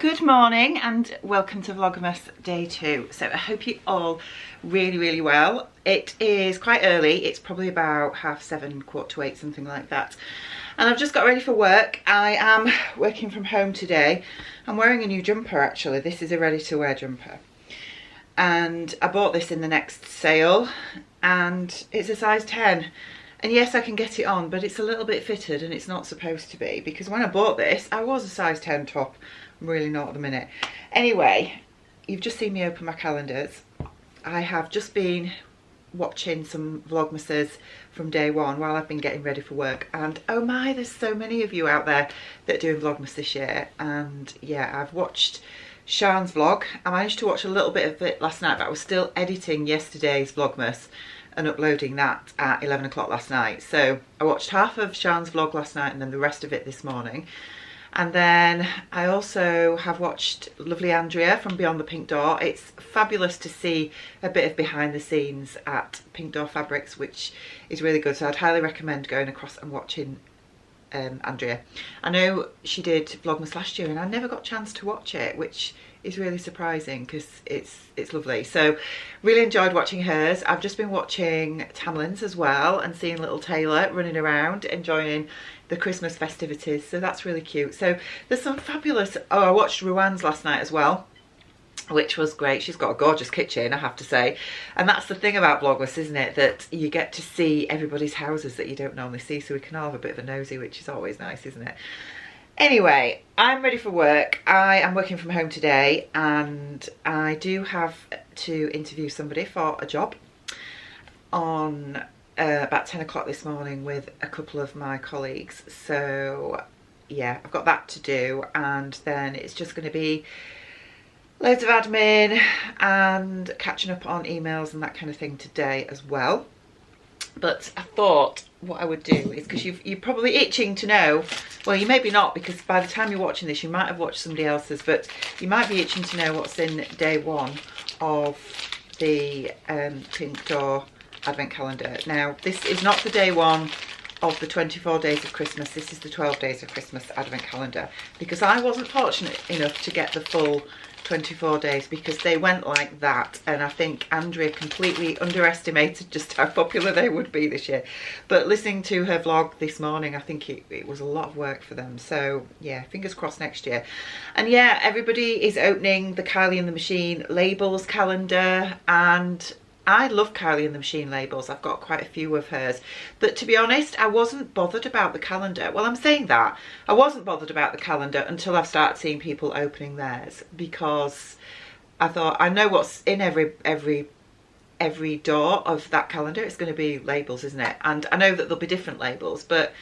Good morning and welcome to Vlogmas day 2. So I hope you all really well. It is quite early, it's probably about 7:30, 7:45, something like that. And I've just got ready for work. I am working from home today. I'm wearing a new jumper actually. This is a ready to wear jumper. And I bought this in the Next sale and it's a size 10. And yes, I can get it on, but it's a little bit fitted and it's not supposed to be, because when I bought this, I was a size 10 top. I'm really not at the minute. Anyway, you've just seen me open my calendars. I have just been watching some Vlogmases from day 1 while I've been getting ready for work. And oh my, there's so many of you out there that are doing Vlogmas this year. And yeah, I've watched Sian's vlog. I managed to watch a little bit of it last night, but I was still editing yesterday's Vlogmas and uploading that at 11 o'clock last night. So I watched half of Sian's vlog last night and then the rest of it this morning. And then I also have watched lovely Andrea from Beyond the Pink Door. It's fabulous to see a bit of behind the scenes at Pink Door Fabrics, which is really good. So I'd highly recommend going across and watching Andrea. I know she did Vlogmas last year and I never got a chance to watch it, which is really surprising because it's lovely. So really enjoyed watching hers. I've just been watching Tamlin's as well and seeing little Taylor running around enjoying the Christmas festivities, so that's really cute. So there's some fabulous, I watched Ruan's last night as well, which was great. She's got a gorgeous kitchen, I have to say. And that's the thing about Vlogmas, isn't it? That you get to see everybody's houses that you don't normally see, so we can all have a bit of a nosy, which is always nice, isn't it? Anyway, I'm ready for work. I am working from home today and I do have to interview somebody for a job on about 10 o'clock this morning with a couple of my colleagues. So yeah, I've got that to do, and then it's just going to be loads of admin and catching up on emails and that kind of thing today as well. But I thought what I would do is, because you're probably itching to know, well, you maybe not, because by the time you're watching this you might have watched somebody else's, but you might be itching to know what's in day 1 of the Pink Door Advent calendar. Now, this is not the day 1 of the 24 days of Christmas. This is the 12 days of Christmas Advent calendar, because I wasn't fortunate enough to get the full 24 days because they went like that, and I think Andrea completely underestimated just how popular they would be this year. But listening to her vlog this morning, I think it was a lot of work for them. So yeah, fingers crossed next year. And yeah, everybody is opening the Kylie and the Machine labels calendar, and I love Kylie and the Machine labels. I've got quite a few of hers. But to be honest, I wasn't bothered about the calendar. Well, I'm saying that. I wasn't bothered about the calendar until I've started seeing people opening theirs, because I thought, I know what's in every door of that calendar. It's going to be labels, isn't it? And I know that there'll be different labels, but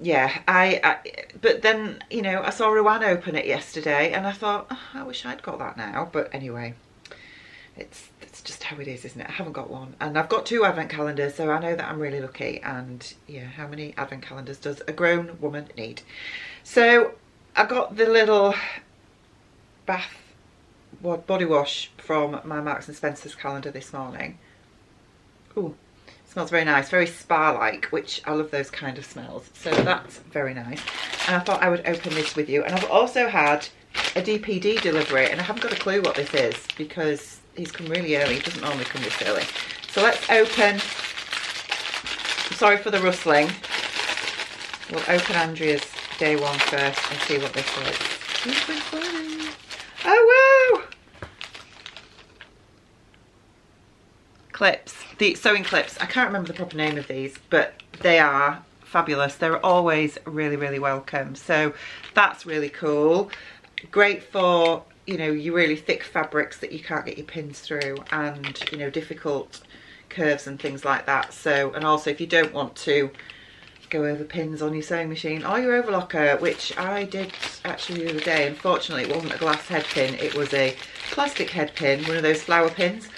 yeah, but then, you know, I saw Ruan open it yesterday and I thought, oh, I wish I'd got that now. But anyway, it's just how it is, isn't it? I haven't got one, and I've got 2 advent calendars, so I know that I'm really lucky. And yeah, how many advent calendars does a grown woman need? So I got the little body wash from my Marks and Spencer's calendar this morning. Ooh, smells very nice, very spa-like, which I love those kind of smells, so that's very nice. And I thought I would open this with you. And I've also had a DPD delivery, and I haven't got a clue what this is because he's come really early. He doesn't normally come this early. So let's open. I'm sorry for the rustling. We'll open Andrea's day 1 first and see what this is. Oh wow! Clips. The sewing clips. I can't remember the proper name of these, but they are fabulous. They're always really welcome. So that's really cool. Great for, you know, your really thick fabrics that you can't get your pins through, and you know, difficult curves and things like that. So, and also if you don't want to go over pins on your sewing machine or your overlocker, which I did actually the other day. Unfortunately, it wasn't a glass head pin, it was a plastic head pin, one of those flower pins,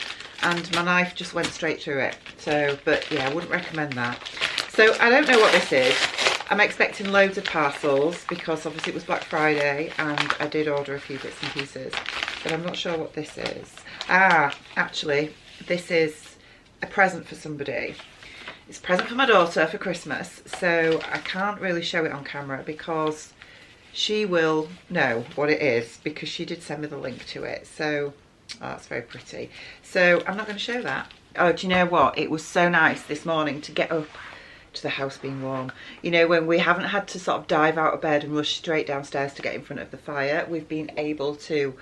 and my knife just went straight through it. So, but yeah, I wouldn't recommend that. So I don't know what this is. I'm expecting loads of parcels because obviously it was Black Friday and I did order a few bits and pieces, but I'm not sure what this is. Ah, actually, this is a present for somebody. It's a present for my daughter for Christmas, so I can't really show it on camera because she will know what it is because she did send me the link to it. So that's very pretty. So I'm not going to show that. Oh, do you know what? It was so nice this morning to get up to the house being warm. You know, when we haven't had to sort of dive out of bed and rush straight downstairs to get in front of the fire, we've been able to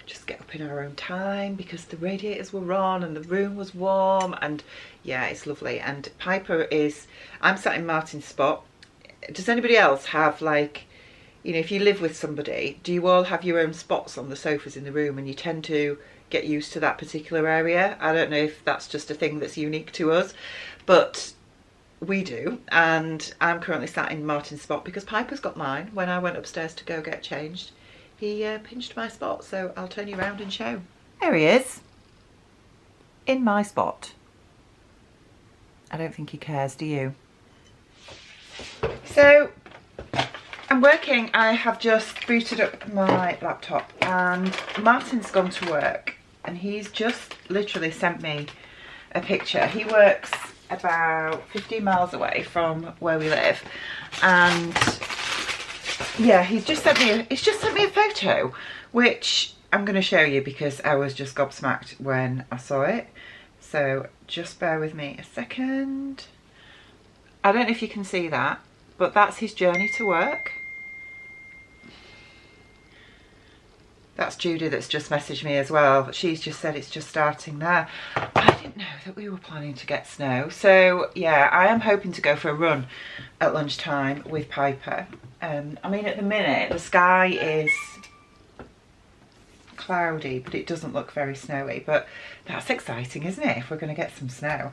just get up in our own time because the radiators were on and the room was warm, and yeah, it's lovely. And Piper is, I'm sat in Martin's spot. Does anybody else have, like, you know, if you live with somebody, do you all have your own spots on the sofas in the room and you tend to get used to that particular area? I don't know if that's just a thing that's unique to us, but we do. And I'm currently sat in Martin's spot because Piper's got mine. When I went upstairs to go get changed, he pinched my spot, so I'll turn you around and show. There he is, in my spot. I don't think he cares, do you? So I'm working. I have just booted up my laptop and Martin's gone to work and he's just literally sent me a picture. He works about 15 miles away from where we live, and yeah, he's just sent me a photo which I'm going to show you because I was just gobsmacked when I saw it. So just bear with me a second. I don't know if you can see that, but that's his journey to work. That's Judy that's just messaged me as well. She's just said it's just starting there. I didn't know that we were planning to get snow. So yeah, I am hoping to go for a run at lunchtime with Piper. I mean, at the minute, the sky is cloudy, but it doesn't look very snowy. But that's exciting, isn't it, if we're going to get some snow?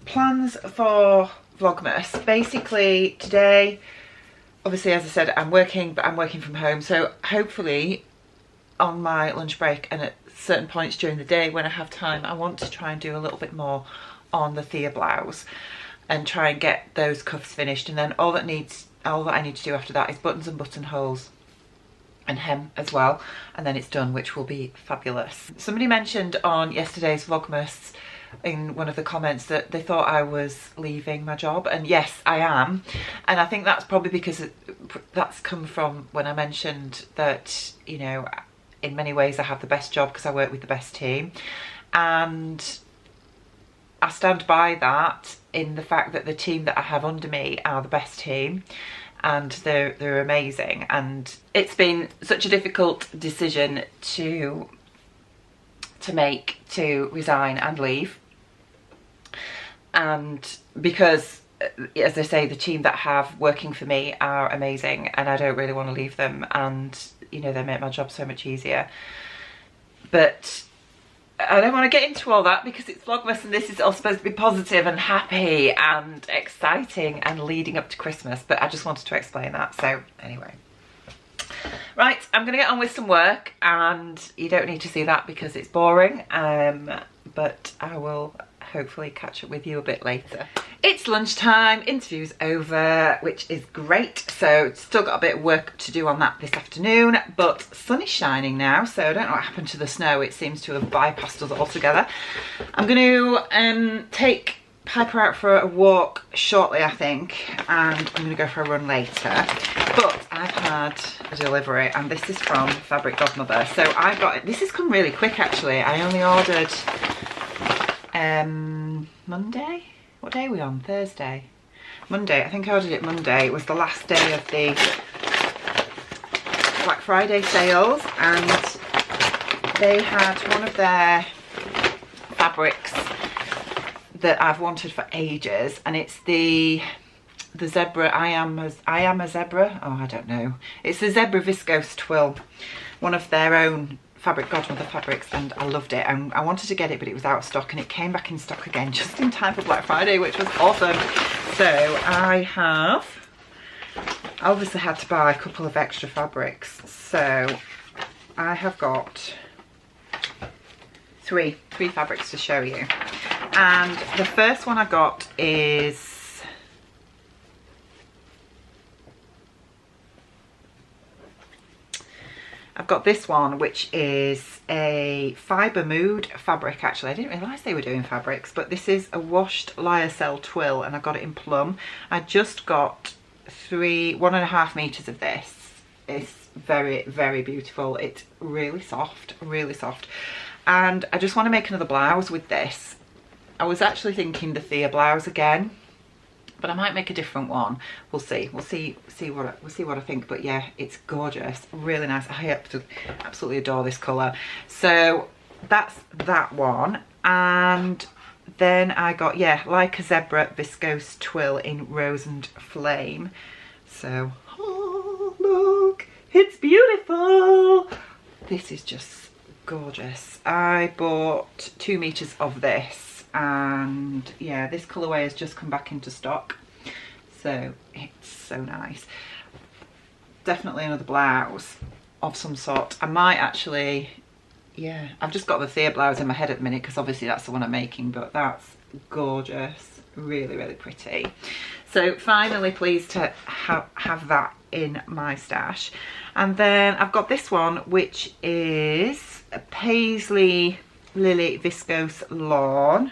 Plans for Vlogmas. Basically, today, obviously, as I said, I'm working, but I'm working from home. So hopefully, on my lunch break and at certain points during the day when I have time, I want to try and do a little bit more on the Thea Blouse and try and get those cuffs finished. And then all that I need to do after that is buttons and buttonholes and hem as well, and then it's done, which will be fabulous. Somebody mentioned on yesterday's Vlogmas in one of the comments that they thought I was leaving my job, and yes, I am. And I think that's probably because that's come from when I mentioned that, you know, in many ways I have the best job because I work with the best team, and I stand by that in the fact that the team that I have under me are the best team and they're amazing. And it's been such a difficult decision to make, to resign and leave, and because, as I say, the team that I have working for me are amazing and I don't really want to leave them, and you know, they make my job so much easier. But I don't want to get into all that because it's Vlogmas and this is all supposed to be positive and happy and exciting and leading up to Christmas, but I just wanted to explain that. So anyway, right, I'm gonna get on with some work, and you don't need to see that because it's boring, but I will hopefully catch up with you a bit later. It's lunchtime, interview's over, which is great. So still got a bit of work to do on that this afternoon, but sun is shining now, so I don't know what happened to the snow. It seems to have bypassed us altogether. I'm going to take Piper out for a walk shortly, I think, and I'm going to go for a run later. But I've had a delivery, and this is from Fabric Godmother. So I got it. This has come really quick, actually. I only ordered Monday. What day are we on? Thursday? Monday. I think I ordered it Monday. It was the last day of the Black Friday sales, and they had one of their fabrics that I've wanted for ages, and it's the zebra. I am a zebra. Oh, I don't know. It's the zebra viscose twill, one of their own Fabric Godmother fabrics, and I loved it, and I wanted to get it, but it was out of stock, and it came back in stock again just in time for Black Friday, which was awesome. So I obviously had to buy a couple of extra fabrics, so I have got three fabrics to show you. And the first one I got is I've got this one, which is a fibre mood fabric. Actually, I didn't realise they were doing fabrics, but this is a washed lyocell twill, and I got it in plum. I just got 1.5 meters of this, It's very, very beautiful. It's really soft, really soft. And I just want to make another blouse with this. I was actually thinking the Thea Blouse again, but I might make a different one. We'll see. We'll see what I think. But yeah, it's gorgeous, really nice. I absolutely adore this colour. So that's that one. And then I got, yeah, Like a Zebra viscose twill in Rose and Flame. So, oh, look, it's beautiful. This is just gorgeous. I bought 2 meters of this, and yeah, this colourway has just come back into stock. So it's so nice. Definitely another blouse of some sort. I might actually, yeah, I've just got the Thea Blouse in my head at the minute because obviously that's the one I'm making, but that's gorgeous, really, really pretty. So finally pleased to have that in my stash. And then I've got this one, which is a Paisley Lily Viscose Lawn.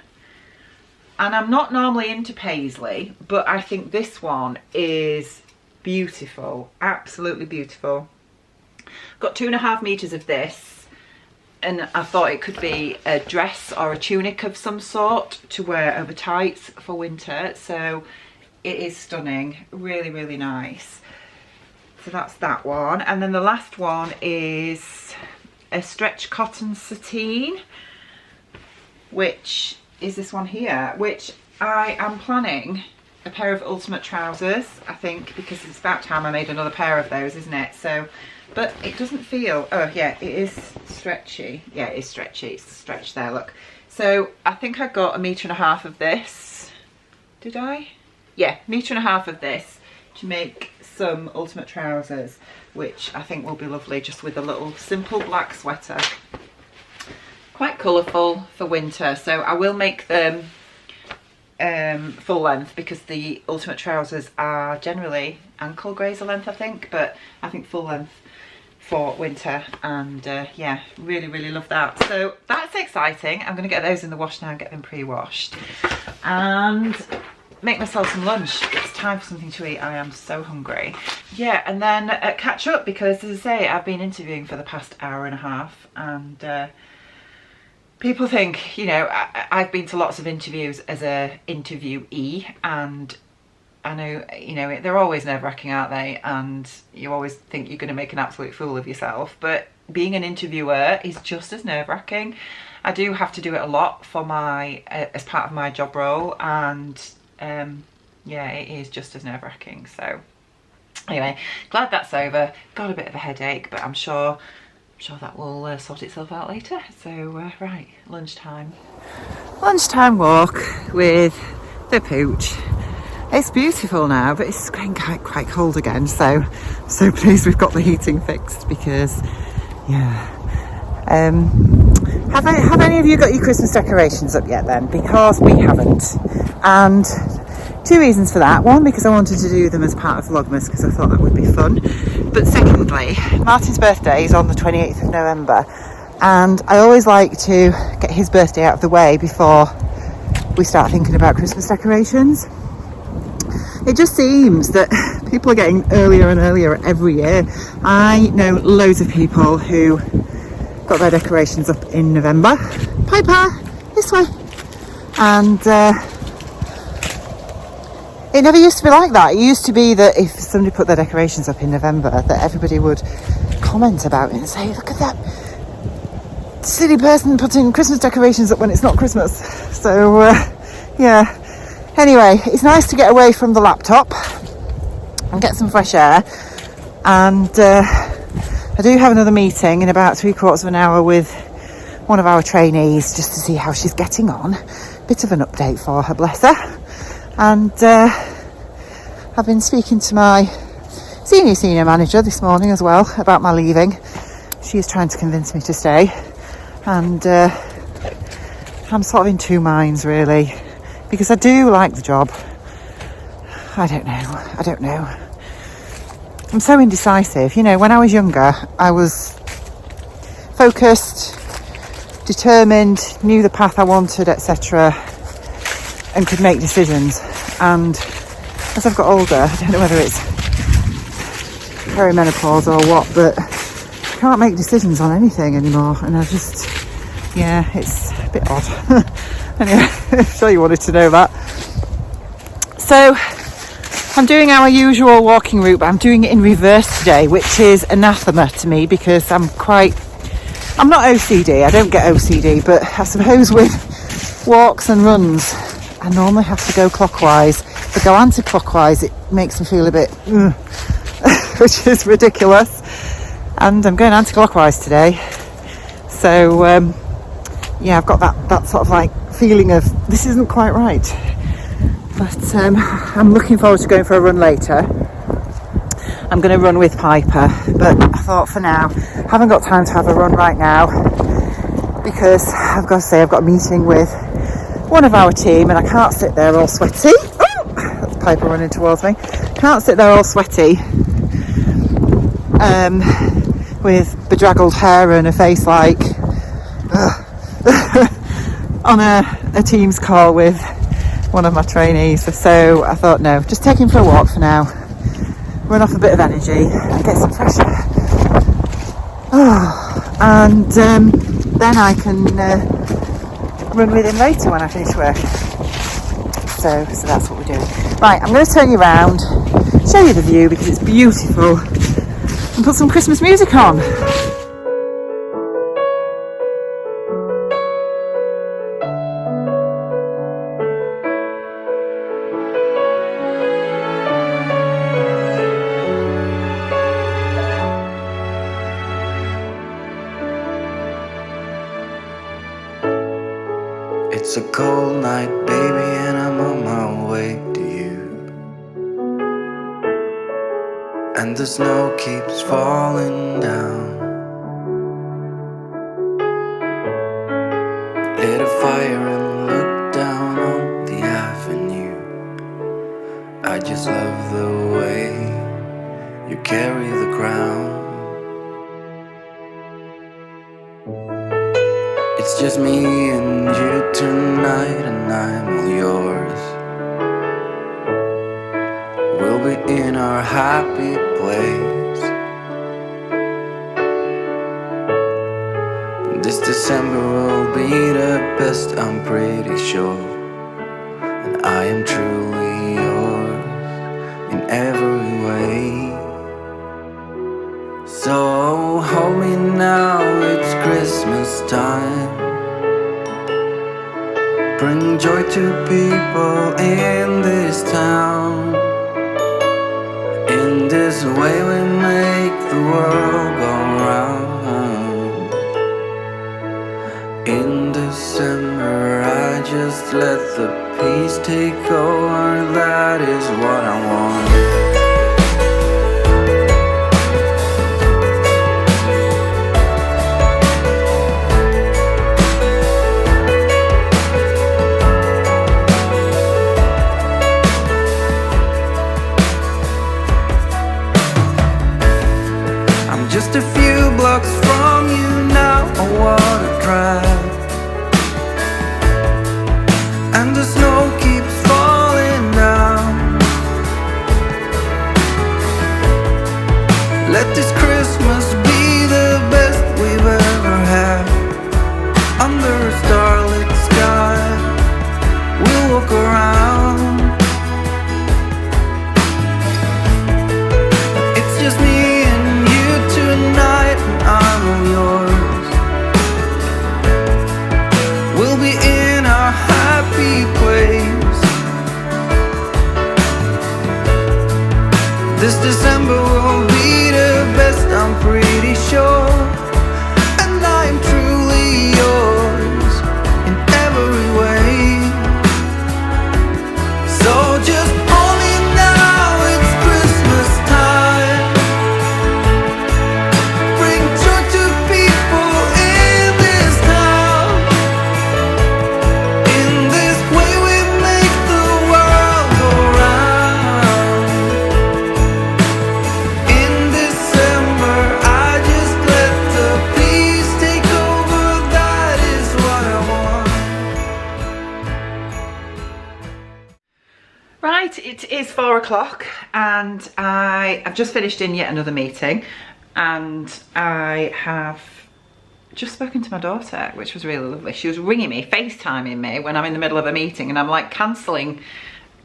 And I'm not normally into Paisley, but I think this one is beautiful, absolutely beautiful. Got 2.5 meters of this, and I thought it could be a dress or a tunic of some sort to wear over tights for winter. So it is stunning, really, really nice. So that's that one. And then the last one is a stretch cotton sateen, which is this one here, which I am planning a pair of ultimate trousers, I think, because it's about time I made another pair of those, isn't it? So, but it doesn't feel, oh yeah, it is stretchy. Yeah, it is stretchy, it's stretched there, look. So I think I got 1.5 meters of this. Did I? Yeah, 1.5 meters of this to make some ultimate trousers, which I think will be lovely, just with a little simple black sweater. Quite colourful for winter, so I will make them full length, because the ultimate trousers are generally ankle grazer length, I think, but I think full length for winter. And yeah, really, really love that. So that's exciting. I'm going to get those in the wash now and get them pre-washed and make myself some lunch. It's time for something to eat. I am so hungry. Yeah, and then catch up, because as I say, I've been interviewing for the past 1.5 hours, and people think, you know, I've been to lots of interviews as a interviewee, and I know, you know, they're always nerve-wracking, aren't they? And you always think you're going to make an absolute fool of yourself. But being an interviewer is just as nerve-wracking. I do have to do it a lot for my, as part of my job role, and yeah, it is just as nerve-wracking. So anyway, glad that's over. Got a bit of a headache, but I'm sure that will sort itself out later. So right, lunchtime walk with the pooch. It's beautiful now, but it's getting quite cold again, so pleased we've got the heating fixed, because yeah. Have any of you got your Christmas decorations up yet then? Because we haven't, and 2 reasons for that. One, because I wanted to do them as part of Vlogmas, because I thought that would be fun. But secondly, Martin's birthday is on the 28th of November, and I always like to get his birthday out of the way before we start thinking about Christmas decorations. It just seems that people are getting earlier and earlier every year. I know loads of people who got their decorations up in November. Piper, this way. And it never used to be like that. It used to be that if somebody put their decorations up in November, that everybody would comment about it and say, look at that silly person putting Christmas decorations up when it's not Christmas. So yeah, anyway, it's nice to get away from the laptop and get some fresh air. And I do have another meeting in about 3/4 of an hour with one of our trainees, just to see how she's getting on. Bit of an update for her, bless her. And I've been speaking to my senior manager this morning as well about my leaving. She is trying to convince me to stay, and I'm sort of in two minds really, because I do like the job. I don't know. I'm so indecisive. You know, when I was younger, I was focused, determined, knew the path I wanted, etc., and could make decisions. And as I've got older, I don't know whether it's perimenopause or what, but I can't make decisions on anything anymore, and I just, yeah, it's a bit odd. Anyway, I'm sure you wanted to know that. So I'm doing our usual walking route, but I'm doing it in reverse today, which is anathema to me because I'm not OCD, I don't get OCD, but I suppose with walks and runs I normally have to go clockwise. If I go anti-clockwise it makes me feel a bit which is ridiculous, and I'm going anti-clockwise today, so yeah, I've got that sort of like feeling of this isn't quite right, but I'm looking forward to going for a run later. I'm going to run with Piper, but I thought for now I haven't got time to have a run right now because I've got to say I've got a meeting with one of our team and I can't sit there all sweaty. Oh, that's Piper running towards me. Can't sit there all sweaty with bedraggled hair and a face like on a Teams call with one of my trainees. So I thought, no, just take him for a walk for now, run off a bit of energy and get some fresh air. And then I can run with him later when I finish work. So that's what we're doing. Right, I'm going to turn you around, show you the view because it's beautiful, and put some Christmas music on. It's a cold night, baby, and I'm on my way to you. And the snow keeps falling down. Lit a fire and looked down on the avenue. I just love the way you carry the crown. It's just me and you tonight, and I'm all yours. We'll be in our happy place. This December will be the best, I'm pretty sure. And I am truly yours in every way. So hold me now, it's Christmas time. Bring joy to people in this town. In this way we make the world go round. In December I just let the peace take over. That is what I want. Just a few blocks from you now, I wanna drive. And the snow keeps falling down. Let this Christmas be the best we've ever had. Under a starlit sky, we'll walk around. It's just me tonight, and I'm all yours. We'll be in our happy place. This December will be the best, I'm pretty sure. And I'm truly yours in every way. Right, it is 4 o'clock and I've just finished in yet another meeting, and I have just spoken to my daughter, which was really lovely. She was ringing me, FaceTiming me when I'm in the middle of a meeting, and I'm like cancelling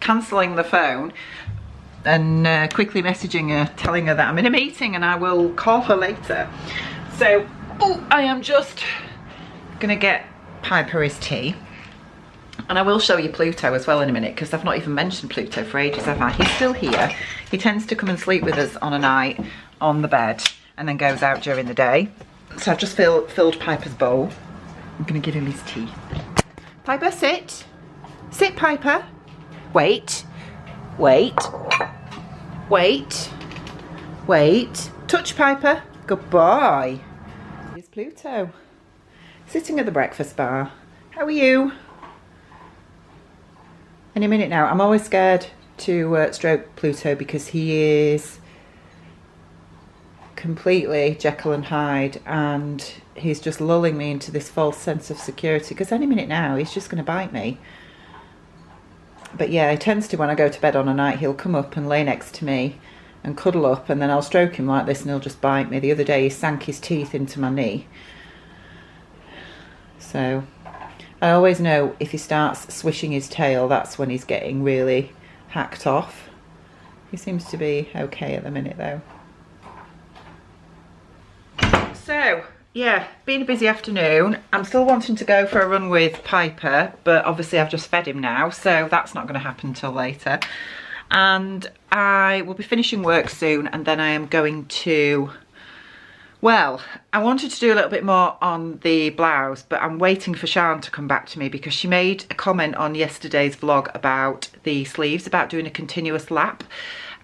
the phone and quickly messaging her, telling her that I'm in a meeting and I will call her later. So, I am just gonna get Piper his tea. And I will show you Pluto as well in a minute, because I've not even mentioned Pluto for ages, have I? He's still here. He tends to come and sleep with us on a night on the bed and then goes out during the day. So I've just filled Piper's bowl. I'm going to give him his tea. Piper, sit. Sit, Piper. Wait. Wait. Wait. Wait. Touch, Piper. Good boy. Here's Pluto. Sitting at the breakfast bar. How are you? Any minute now. I'm always scared to stroke Pluto because he is completely Jekyll and Hyde, and he's just lulling me into this false sense of security, because any minute now he's just going to bite me. But yeah, he tends to, when I go to bed on a night, he'll come up and lay next to me and cuddle up, and then I'll stroke him like this and he'll just bite me. The other day he sank his teeth into my knee. So I always know if he starts swishing his tail, that's when he's getting really hacked off. He seems to be okay at the minute though. So, yeah, been a busy afternoon. I'm still wanting to go for a run with Piper, but obviously I've just fed him now, so that's not going to happen till later. And I will be finishing work soon, and then I am going to... Well, I wanted to do a little bit more on the blouse, but I'm waiting for Sian to come back to me, because she made a comment on yesterday's vlog about the sleeves, about doing a continuous lap.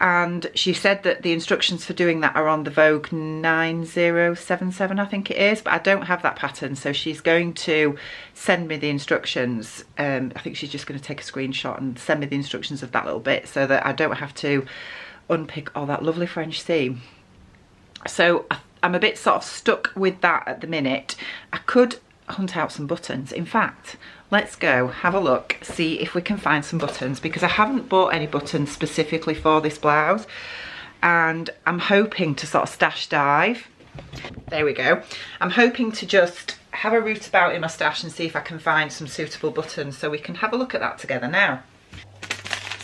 And she said that the instructions for doing that are on the Vogue 9077, I think it is, but I don't have that pattern, so she's going to send me the instructions. I think she's just going to take a screenshot and send me the instructions of that little bit, so that I don't have to unpick all that lovely French seam. So I'm a bit sort of stuck with that at the minute. I could hunt out some buttons. In fact, let's go have a look, see if we can find some buttons, because I haven't bought any buttons specifically for this blouse, and I'm hoping to sort of stash dive. There we go. I'm hoping to just have a root about in my stash and see if I can find some suitable buttons, so we can have a look at that together now.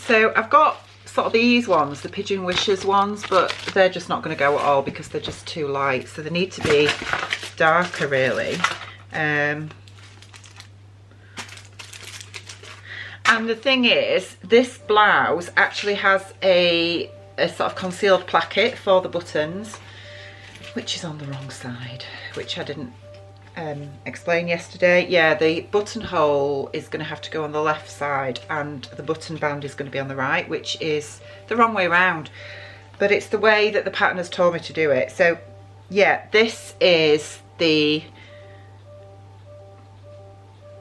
So I've got sort of these ones, the Pigeon Wishes ones, but they're just not going to go at all because they're just too light, so they need to be darker really. And the thing is, this blouse actually has a sort of concealed placket for the buttons, which is on the wrong side, which I didn't explain yesterday. Yeah, the buttonhole is going to have to go on the left side and the button band is going to be on the right, which is the wrong way around, but it's the way that the pattern has told me to do it. So yeah, this is the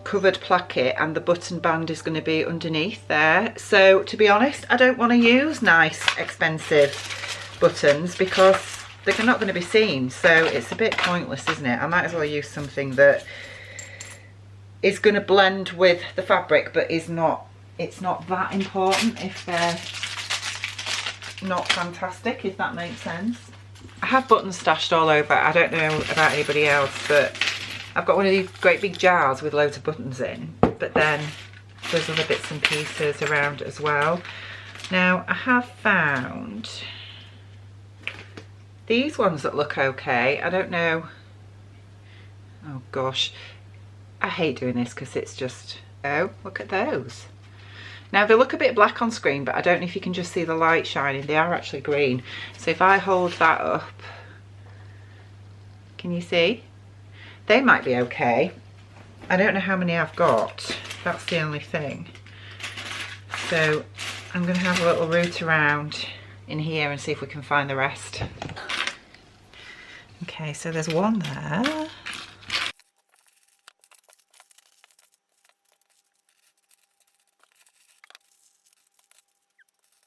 covered placket and the button band is going to be underneath there. So to be honest, I don't want to use nice expensive buttons because they're not going to be seen, so it's a bit pointless, isn't it? I might as well use something that is going to blend with the fabric but is not, it's not that important if they're not fantastic, if that makes sense. I have buttons stashed all over. I don't know about anybody else, but I've got one of these great big jars with loads of buttons in, but then there's other bits and pieces around as well. Now I have found these ones that look okay. I don't know. Oh gosh, I hate doing this because it's just, oh, look at those. Now they look a bit black on screen, but I don't know if you can just see the light shining. They are actually green. So if I hold that up, can you see? They might be okay. I don't know how many I've got. That's the only thing. So I'm going to have a little root around in here and see if we can find the rest. Okay, so there's one there.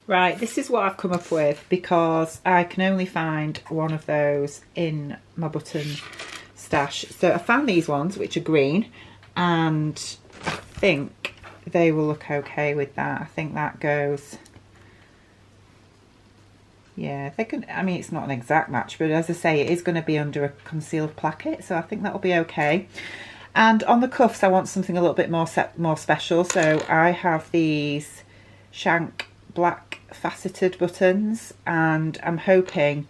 Right, this is what I've come up with because I can only find one of those in my button stash. So I found these ones which are green, and I think they will look okay with that. I think that goes Yeah, they can. I mean, it's not an exact match, but as I say, it is going to be under a concealed placket, so I think that'll be okay. And on the cuffs, I want something a little bit more special. So I have these Shank black faceted buttons, and I'm hoping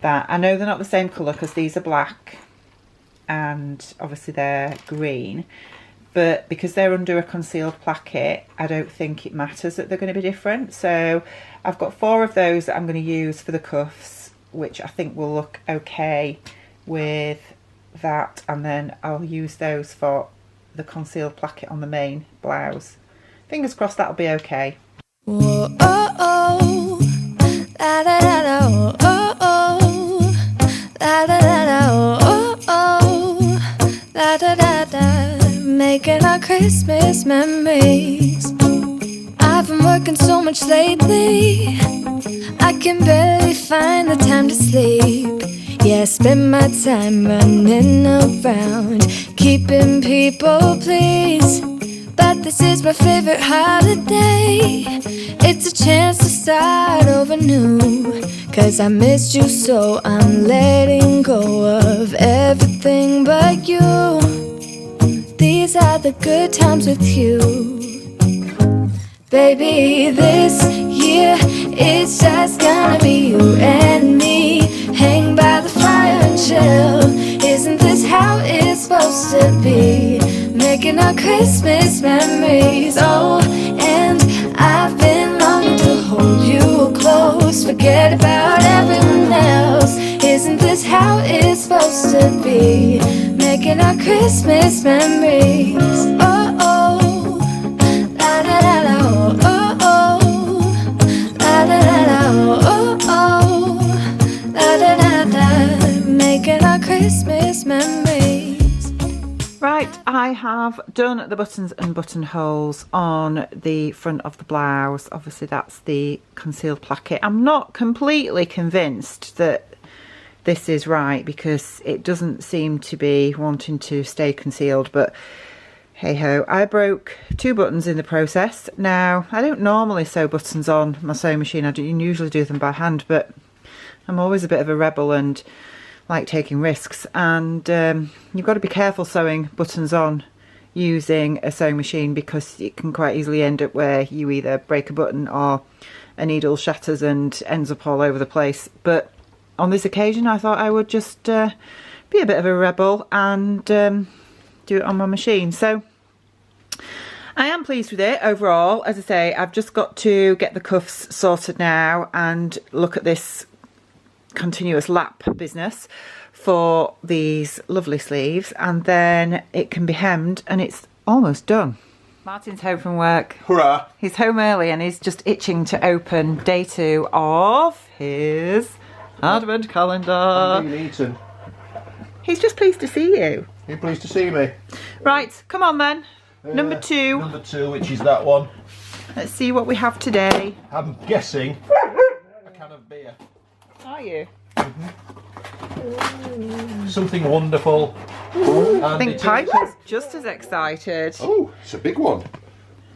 that, I know they're not the same colour because these are black and obviously they're green, but because they're under a concealed placket, I don't think it matters that they're going to be different. So I've got 4 of those that I'm going to use for the cuffs, which I think will look okay with that, and then I'll use those for the concealed placket on the main blouse. Fingers crossed that'll be okay. Whoa, oh, oh, la da da da, oh, oh, oh, la da da da, oh, oh, la da da da, making our Christmas memories. I've been working so much lately, I can barely find the time to sleep. Yeah, I spend my time running around, keeping people pleased. But this is my favorite holiday. It's a chance to start over new. 'Cause I missed you, so I'm letting go of everything but you. These are the good times with you. Baby, this year it's just gonna be you and me. Hang by the fire and chill. Isn't this how it's supposed to be? Making our Christmas memories. Oh, and I've been longing to hold you close. Forget about everyone else. Isn't this how it's supposed to be? Making our Christmas memories. Oh, oh, la da da da, oh, oh, oh, la da da da, oh, oh, la da da da. Making our Christmas memories. Right, I have done the buttons and buttonholes on the front of the blouse. Obviously that's the concealed placket. I'm not completely convinced that this is right because it doesn't seem to be wanting to stay concealed, but hey ho. I broke 2 buttons in the process. Now, I don't normally sew buttons on my sewing machine. I usually do them by hand, but I'm always a bit of a rebel and like taking risks, and you've got to be careful sewing buttons on using a sewing machine because it can quite easily end up where you either break a button or a needle shatters and ends up all over the place. But on this occasion I thought I would just be a bit of a rebel and do it on my machine. So I am pleased with it overall. As I say, I've just got to get the cuffs sorted now and look at this continuous lap business for these lovely sleeves, and then it can be hemmed and it's almost done. Martin's home from work. Hurrah! He's home early and he's just itching to open day 2 of his advent calendar. Eaton. He's just pleased to see you. You're pleased to see me. Right, come on then. Number 2. Number 2, which is that one. Let's see what we have today. I'm guessing a can of beer. Are you? Something wonderful. I think Piper's just as excited. Oh, it's a big one.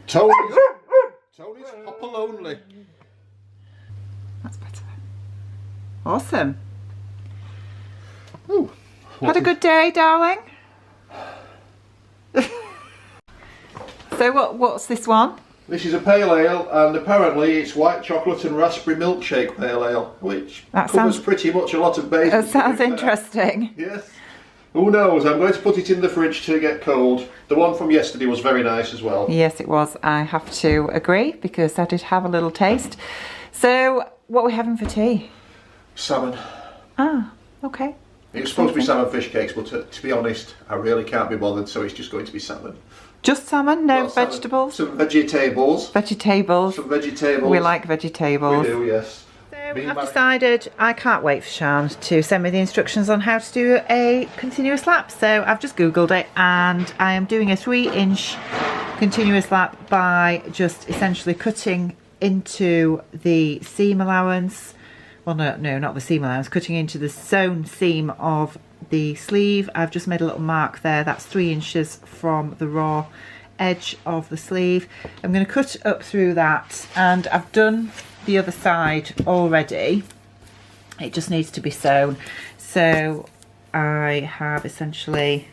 Tony's hopple only. That's better. Awesome. Ooh, Had a good day, darling? So what's this one? This is a pale ale, and apparently it's white chocolate and raspberry milkshake pale ale, which covers pretty much a lot of bases. That sounds interesting. Yes. Who knows? I'm going to put it in the fridge to get cold. The one from yesterday was very nice as well. Yes, it was. I have to agree because I did have a little taste. So, what are we having for tea? Salmon. Ah, okay. It was supposed to be salmon fish cakes, but to be honest, I really can't be bothered, so it's just going to be salmon. Just salmon, no Well, vegetables? Some vegetables. Vegetables. Some vegetables. We like vegetables. We do, yes. So I've decided I can't wait for Sian to send me the instructions on how to do a continuous lap. So I've just Googled it and I am doing a 3-inch continuous lap by just essentially cutting into the seam allowance. Well, no, not the seam allowance, cutting into the sewn seam of the sleeve. I've just made a little mark there. That's 3 inches from the raw edge of the sleeve. I'm going to cut up through that, and I've done the other side already. It just needs to be sewn. So I have essentially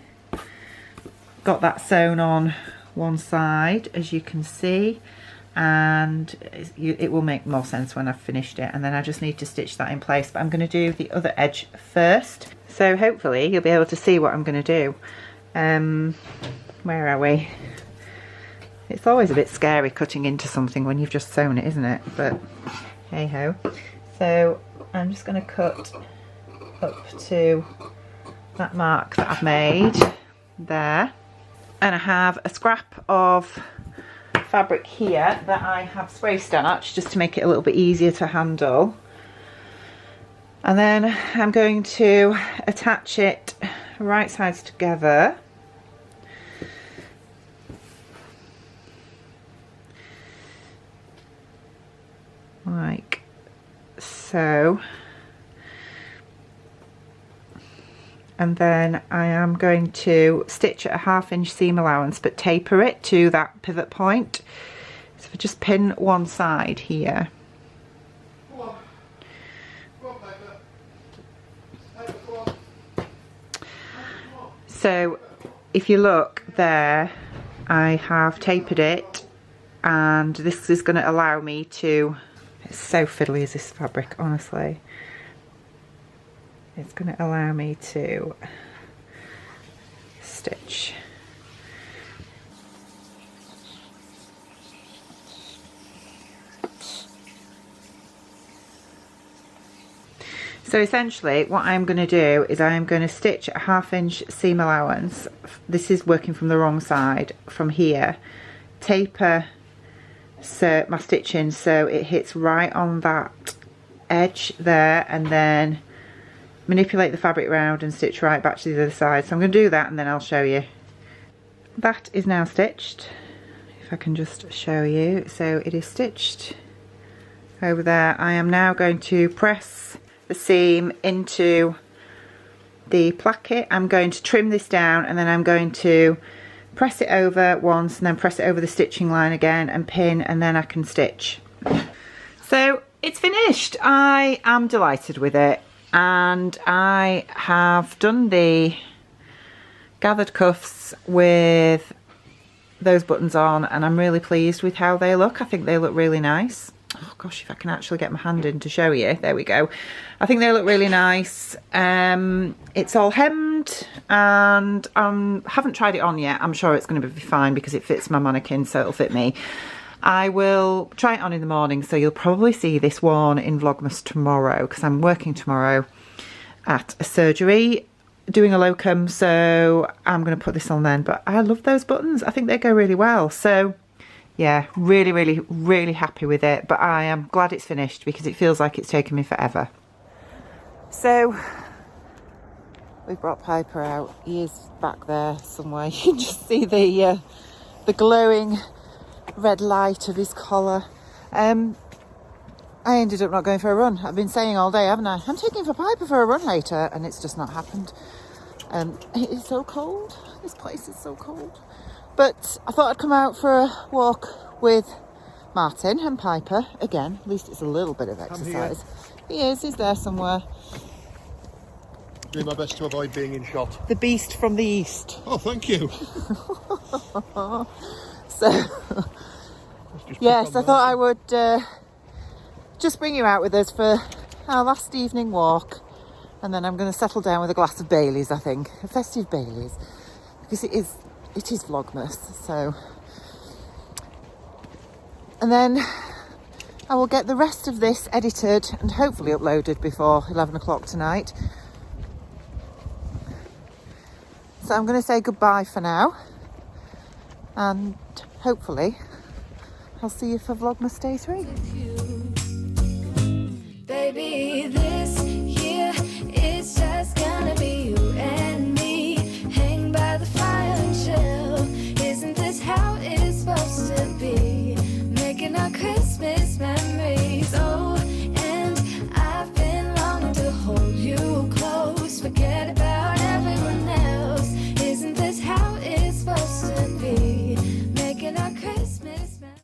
got that sewn on one side, as you can see, and it will make more sense when I've finished it, and then I just need to stitch that in place. But I'm going to do the other edge first, so hopefully you'll be able to see what I'm going to do. Where are we? It's always a bit scary cutting into something when you've just sewn it, isn't it? But hey ho. So I'm just going to cut up to that mark that I've made there, and I have a scrap of fabric here that I have spray starched just to make it a little bit easier to handle, and then I'm going to attach it right sides together like so, and then I am going to stitch at a 1/2 inch seam allowance but taper it to that pivot point. So if I just pin one side here, so if you look there, I have tapered it, and this is going to allow me to, it's so fiddly is this fabric, honestly. It's going to allow me to stitch. So essentially what I'm going to do is I'm going to stitch a 1/2 inch seam allowance. This is working from the wrong side, from here. Taper my stitching so it hits right on that edge there, and then manipulate the fabric round and stitch right back to the other side. So I'm going to do that and then I'll show you. That is now stitched, if I can just show you. So it is stitched over there. I am now going to press the seam into the placket. I'm going to trim this down, and then I'm going to press it over once and then press it over the stitching line again and pin, and then I can stitch. So it's finished. I am delighted with it, and I have done the gathered cuffs with those buttons on, and I'm really pleased with how they look. I think they look really nice. Oh gosh, if I can actually get my hand in to show you. There we go. I think they look really nice. It's all hemmed, and haven't tried it on yet. I'm sure it's going to be fine because it fits my mannequin, so it'll fit me. I will try it on in the morning, so you'll probably see this worn in Vlogmas tomorrow, because I'm working tomorrow at a surgery doing a locum, so I'm going to put this on then. But I love those buttons. I think they go really well. So yeah, really happy with it, but I am glad it's finished because it feels like it's taken me forever. So we've brought Piper out. He is back there somewhere. You can just see the glowing red light of his collar. I ended up not going for a run. I've been saying all day, haven't I? I'm taking for Piper for a run later, and it's just not happened. It is so cold. This place is so cold. But I thought I'd come out for a walk with Martin and Piper again. At least it's a little bit of exercise. He's there somewhere. Doing my best to avoid being in shot. The beast from the east. Oh, thank you. So, yes, I thought I would just bring you out with us for our last evening walk, and then I'm going to settle down with a glass of Bailey's, I think. A festive Bailey's. Because it is Vlogmas, so. And then I will get the rest of this edited and hopefully uploaded before 11 o'clock tonight. So I'm going to say goodbye for now, and hopefully I'll see you for Vlogmas Day 3. Baby, this here is just gonna